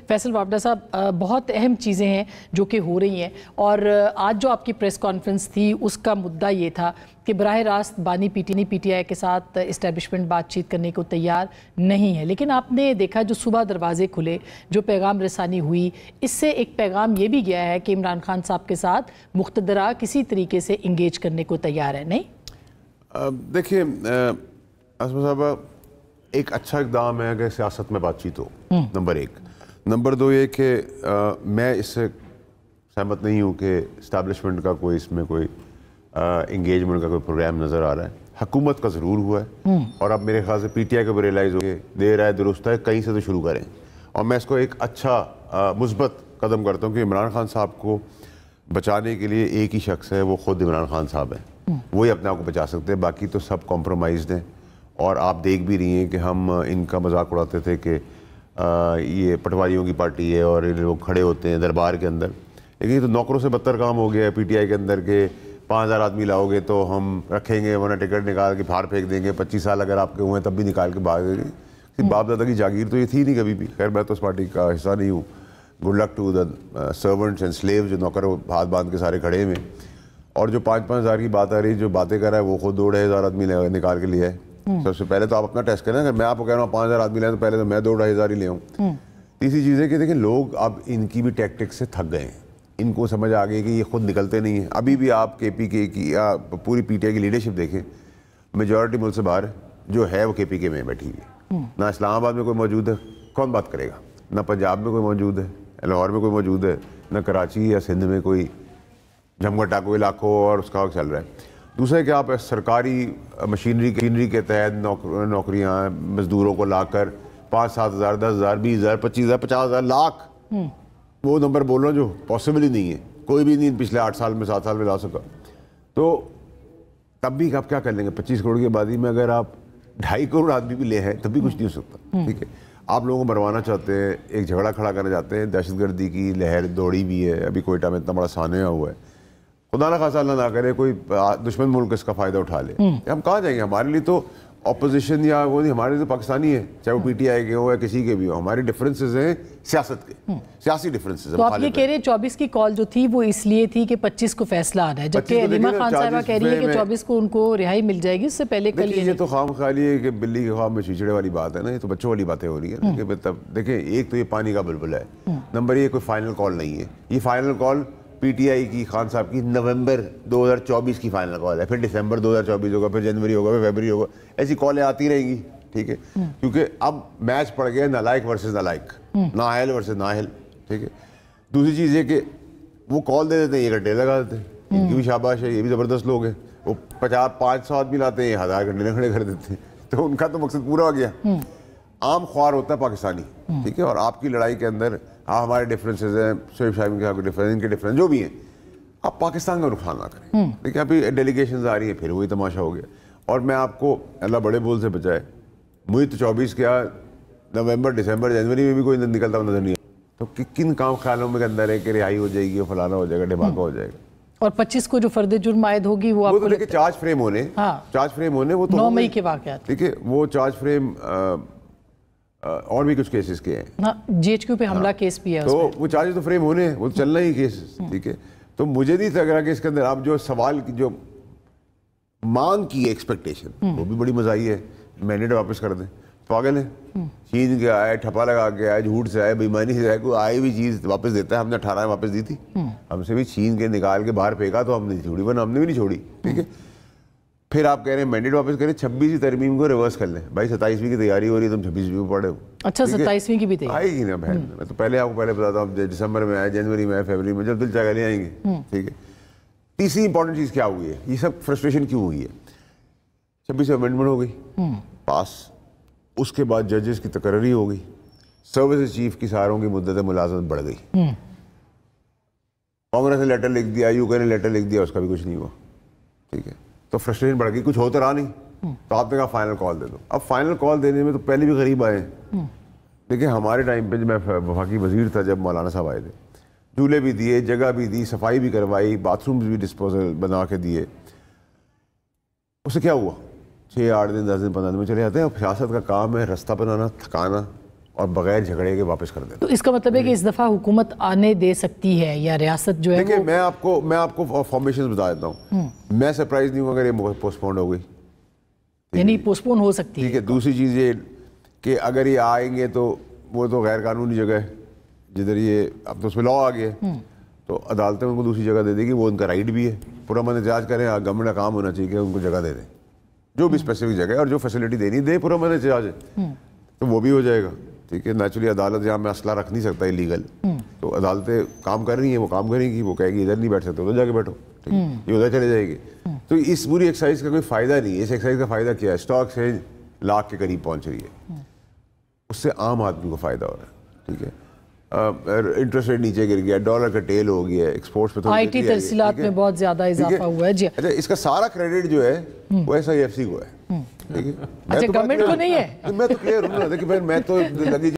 فیصل وابڈا صاحب، بہت اہم چیزیں ہیں جو کہ ہو رہی ہیں، اور آج جو آپ کی پریس کانفرنس تھی اس کا مدعا یہ تھا کہ براہ راست بانی پی ٹی آئی کے ساتھ اسٹیبلشمنٹ بات چیت کرنے کو تیار نہیں ہے، لیکن آپ نے دیکھا جو صبح دروازے کھلے، جو پیغام رسانی ہوئی، اس سے ایک پیغام یہ بھی گیا ہے کہ عمران خان صاحب کے ساتھ مقتدرہ کسی طریقے سے انگیج کرنے کو تیار ہے، نہیں؟ دیکھیے عاصمہ صاحبہ، ایک اچھا اقدام ہے کہ سیاست میں بات چیت ہو، نمبر ایک۔ نمبر دو یہ کہ میں اس سے سہمت نہیں ہوں کہ اسٹیبلشمنٹ کا کوئی اس میں کوئی انگیجمنٹ کا کوئی پروگرام نظر آ رہا ہے۔ حکومت کا ضرور ہوا ہے، اور اب میرے خیال سے پی ٹی آئی کو بھی ریلائز ہو کہ دیر ہے درست ہے، کہیں سے تو شروع کریں، اور میں اس کو ایک اچھا مثبت قدم کرتا ہوں کہ عمران خان صاحب کو بچانے کے لیے ایک ہی شخص ہے، وہ خود عمران خان صاحب ہیں، وہی اپنے آپ کو بچا سکتے ہیں، باقی تو سب کمپرومائزڈ ہیں۔ اور آپ دیکھ بھی رہی ہیں کہ ہم ان کا مذاق اڑاتے تھے کہ یہ پٹواریوں کی پارٹی ہے اور یہ لوگ کھڑے ہوتے ہیں دربار کے اندر، لیکن یہ تو نوکروں سے بدتر کام ہو گیا ہے پی ٹی آئی کے اندر کہ 5000 آدمی لاؤ گے تو ہم رکھیں گے، ورنہ ٹکٹ نکال کے باہر پھینک دیں گے، 25 سال اگر آپ کے ہوئے تب بھی نکال کے باہر دیں گے۔ باپ دادا کی جاگیر تو یہ تھی نہیں کبھی بھی، خیر میں تو اس پارٹی کا حصہ نہیں ہوں۔ Good luck to the servants and slave, جو نوکر ہاتھ باندھ کے سارے کھڑے ہوئے، اور جو 5-5 ہزار کی بات آ رہی، جو باتیں کر رہا ہے وہ خود 2-2.5 آدمی نکال کے لیا ہے۔ سب سے پہلے تو آپ اپنا ٹیسٹ کریں، اگر میں آپ کو کہہ رہا ہوں 5000 آدمی لیں تو پہلے تو میں 2-2.5 ہی لے آؤں۔ تیسری چیز ہے کہ دیکھیں لوگ اب ان کی بھی ٹیکٹک سے تھک گئے ہیں، ان کو سمجھ آ گئی کہ یہ خود نکلتے نہیں ہیں۔ ابھی بھی آپ کے پی کے کی یا پوری پی ٹی آئی کی لیڈرشپ دیکھیں، میجورٹی ملک سے باہر جو ہے وہ کے پی کے میں بیٹھی ہوئی ہے، نہ اسلام آباد میں کوئی موجود ہے، کون بات کرے گا؟ نہ پنجاب میں کوئی موجود ہے، لاہور میں کوئی موجود ہے، نہ کراچی یا سندھ میں کوئی جھمگٹا کوئی علاقوں اور اس کا وقت چل رہا ہے۔ دوسرا کہ آپ سرکاری مشینری کے تحت نوکریاں مزدوروں کو لا کر 5-7 ہزار، 10 ہزار، 20 ہزار، 25 ہزار، 50 ہزار، لاکھ، وہ نمبر بول رہا ہوں جو پاسبل ہی نہیں ہے، کوئی بھی نہیں پچھلے 8 سال میں 7 سال میں لا سکا۔ تو تب بھی آپ کیا کر لیں گے؟ 25 کروڑ کی آبادی میں اگر آپ 2.5 کروڑ آدمی بھی لے ہیں تب بھی کچھ نہیں ہو سکتا، ٹھیک ہے؟ آپ لوگوں کو مروانا چاہتے ہیں، ایک جھگڑا کھڑا کرنا چاہتے ہیں، دہشت گردی کی لہر دوڑی بھی ہے، ابھی کوئٹہ میں اتنا بڑا سانحہ ہوا ہے، خدا نہ خاصا اللہ نہ کرے کوئی دشمن ملک اس کا فائدہ اٹھا لے، ہم کہاں جائیں گے؟ ہمارے لیے تو اپوزیشن یا وہ نہیں، ہمارے لیے تو پاکستانی ہے، چاہے وہ پی ٹی آئی کے ہو یا کسی کے بھی ہو، ہماری ڈفرینسز ہیں سیاست کے، سیاسی ڈفرینسز ہیں۔ تو آپ یہ کہہ رہے ہیں 24 کی کال جو تھی وہ اس لیے تھی کہ 25 کو فیصلہ آنا ہے، جبکہ علیمہ خان صاحبہ کہہ رہی ہے کہ 24 کو ان کو رہائی مل جائے گی، اس سے پہلے کل یہ تو خام خیالی ہے کہ بلی کے خواب میں چیچڑے والی بات ہے نا، یہ تو بچوں والی باتیں ہو رہی ہیں کہ تب دیکھیں، ایک تو یہ پانی کا بلبلا ہے، نمبر یہ کوئی فائنل کال نہیں ہے، یہ final call P T I کی خان صاحب کی نومبر 2024 کی فائنل کال ہے، پھر دسمبر 2024 ہوگا، پھر جنوری ہوگا، پھر فیبری ہوگا، ایسی کالیں آتی رہیں گی، ٹھیک ہے؟ کیونکہ اب میچ پڑ گیا نالائق ورسز نالائق، نااہل ورسز نااہل، ٹھیک ہے؟ دوسری چیز یہ کہ وہ کال دے دیتے ہیں، یہ گھنٹے لگا دیتے ہیں، ان کی بھی شاباش ہے، یہ بھی زبردست لوگ ہیں، وہ 500 آدمی لاتے ہیں، 1000 گھنٹے کھڑے کر دیتے ہیں، تو ان کا تو مقصد پورا ہو گیا۔ عام خوار ہوتا ہے پاکستانی، ٹھیک ہے؟ اور آپ کی لڑائی کے اندر ہمارے ڈفرینسز ہیں، شعیب شاہین کے ڈفرینس، ان کے ڈفرینس جو بھی ہیں، آپ پاکستان کا نقصان نہ کریں، دیکھیں ابھی ڈیلیگیشنز آ رہی ہیں، پھر وہی تماشا ہو گیا۔ اور میں آپ کو اللہ بڑے بول سے بچائے، مجھے تو 24 کیا نومبر، دسمبر، جنوری میں بھی کوئی نکلتا نظر نہیں آتا، تو کن کام خیالوں میں اندر ہے کہ رہائی ہو جائے گی، فلانا ہو جائے گا، ڈھماکہ ہو جائے گا۔ اور 25 کو جو فرد جرم عائد ہوگی وہ تو دیکھیں چارج فریم ہونے وہ تو 9 مئی کے واقعات، دیکھیں وہ چارج فریم اور بھی کچھ کیسز کے ہیں، جی ایچ کیو پہ حملہ کیس بھی ہے، تو وہ چارج تو فریم ہونے ہیں، وہ چلنا ہی کیس، ٹھیک ہے؟ تو مجھے نہیں لگ رہا کہ اس کے اندر آپ جو سوال کی جو مانگ کی ایکسپیکٹیشن وہ بھی بڑی مزاحی ہے، مینڈیٹ واپس کر دیں، پاگل ہیں، چھین کے آئے، ٹھپا لگا کے آئے، جھوٹ سے آئے، بےایمانی سے آئے، کوئی آئی بھی چیز واپس دیتا ہے، ہم نے 18 واپس دی تھی، ہم سے بھی چھین کے نکال کے باہر پھینکا تو ہم نے چھوڑی، ورنہ ہم نے بھی نہیں چھوڑی، ٹھیک ہے؟ پھر آپ کہہ رہے ہیں مینڈیٹ واپس کریں، 26ویں ترمیم کو ریورس کر لیں، بھائی 27ویں کی تیاری ہو رہی ہے، تم 26ویں میں پڑھے ہو، اچھا 27ویں کی بھی تیاری آئے گی نا بہن، میں تو پہلے آپ کو پہلے بتاتا ہوں، دسمبر میں آئے، جنوری میں آئے، فیبری میں، جب دل چاہے لے آئیں گے، ٹھیک ہے؟ تیسری امپورٹنٹ چیز کیا ہوئی ہے، یہ سب فرسٹریشن کیوں ہوئی ہے؟ 26 امینڈمنٹ ہو گئی پاس، اس کے بعد ججز کی تقرری ہو گئی، سروس چیف کی ساروں کی مدت ملازمت بڑھ گئی، کانگریس نے لیٹر لکھ دیا، یو کے نے لیٹر لکھ دیا، اس کا بھی کچھ نہیں ہوا، ٹھیک ہے؟ تو فرسٹریشن بڑھ گئی، کچھ ہوتا رہا نہیں، تو آپ نے کہا فائنل کال دے دو۔ اب فائنل کال دینے میں تو پہلے بھی غریب آئے ہیں، دیکھیں ہمارے ٹائم پہ جب میں وفاقی وزیر تھا، جب مولانا صاحب آئے تھے، جھولے بھی دیے، جگہ بھی دی، صفائی بھی کروائی، باتھ رومز بھی ڈسپوزل بنا کے دیے، اس سے کیا ہوا؟ 6-8 دن 10 دن 15 دن میں چلے جاتے ہیں۔ اب سیاست کا کام ہے رستہ بنانا، تھکانا اور بغیر جھگڑے کے واپس کر دیتا. تو اس کا مطلب ہے کہ اس دفعہ حکومت آنے دے سکتی ہے یا ریاست جو ہے. دیکھیں میں آپ کو فارمیشن بتا دیتا ہوں. میں سرپرائز نہیں ہوں اگر یہ پوسٹ پون ہو گئی, یعنی پوسٹ پون ہو سکتی ہے. ٹھیک ہے. دوسری چیز یہ کہ اگر یہ آئیں گے تو وہ تو غیر قانونی جگہ ہے جدھر یہ اب تو اس میں لا آ گیا ہے, تو عدالتیں ان کو دوسری جگہ دے دے گی, وہ ان کا رائٹ بھی ہے. پرامن احتجاج کریں, گورنمنٹ کا کام ہونا چاہیے کہ ان کو جگہ دے دیں, جو بھی اسپیسیفک جگہ ہے اور جو فیسلٹی دینی دے پرامن احتجاج ہے تو وہ بھی ہو جائے گا. ٹھیک ہے. نیچرلی عدالت جہاں میں اسلحہ رکھ نہیں سکتا لیگل, تو عدالتیں کام کر رہی ہیں, وہ کام کریں گی, وہ کہے گی ادھر نہیں بیٹھ سکتے ادھر جا کے بیٹھو, ٹھیک ہے, یہ ادھر چلے جائے گی. تو اس پوری ایکسرسائز کا کوئی فائدہ نہیں ہے. اس ایکسرسائز کا فائدہ کیا ہے؟ اسٹاک ایکسچینج لاکھ کے قریب پہنچ رہی ہے, اس سے عام آدمی کو فائدہ ہو رہا ہے. ٹھیک ہے. انٹرسٹ ریٹ نیچے گر گیا, ڈالر کا ٹیل ہو گیا, ایکسپورٹس پہ آئی ٹی ترسیلات میں بہت زیادہ اضافہ ہوا ہے. جی اچھا, اس کا سارا کریڈٹ جو ہے وہ ایس آئی ایف سی کو ہے. اچھا, گورنمنٹ کو نہیں ہے. میں تو کلیئر ہوں نا. دیکھیں میں تو لگی